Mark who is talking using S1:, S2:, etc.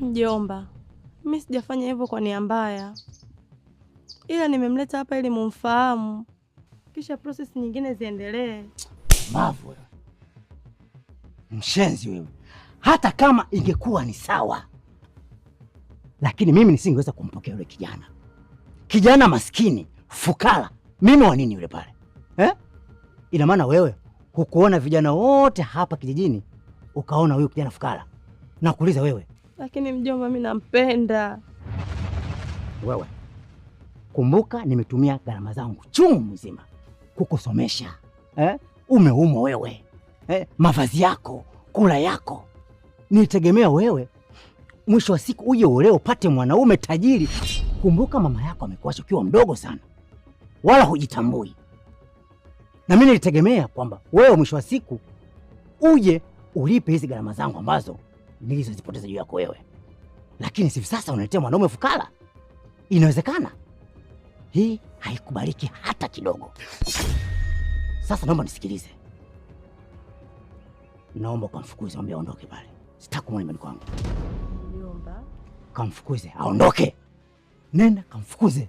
S1: Mjomba, mimi sijafanya hivyo kwa nia mbaya, ila nimemleta hapa ili mumfahamu, kisha process nyingine ziendelee.
S2: Mavu wewe, mshenzi wewe. Hata kama ingekuwa ni sawa, lakini mimi nisingeweza kumpokea yule kijana maskini fukara. Mimi wa nini yule pale Ina maana wewe hukuona vijana wote hapa kijijini ukaona huyu kijana fukara? Nakuuliza wewe.
S1: Lakini mjomba, mimi nampenda.
S2: Wewe kumbuka, nimetumia gharama zangu chungu mzima kukusomesha Umeumwa wewe mavazi yako, kula yako, nitegemea wewe mwisho wa siku uje ule upate mwanaume tajiri. Kumbuka mama yako amekuacha ukiwa mdogo sana, wala hujitambui, na mimi nilitegemea kwamba wewe mwisho wa siku uje ulipe hizi gharama zangu ambazo nilizozipoteza juu yako wewe. Lakini hivi sasa unaletea mwanaume fukara. Inawezekana? Hii haikubaliki hata kidogo. Sasa naomba nisikilize, naomba kumfukuze, mwambie aondoke pale. Sitaki kumwona nyumbani kwangu.
S1: Mjomba,
S2: kamfukuze aondoke. Nenda kamfukuze.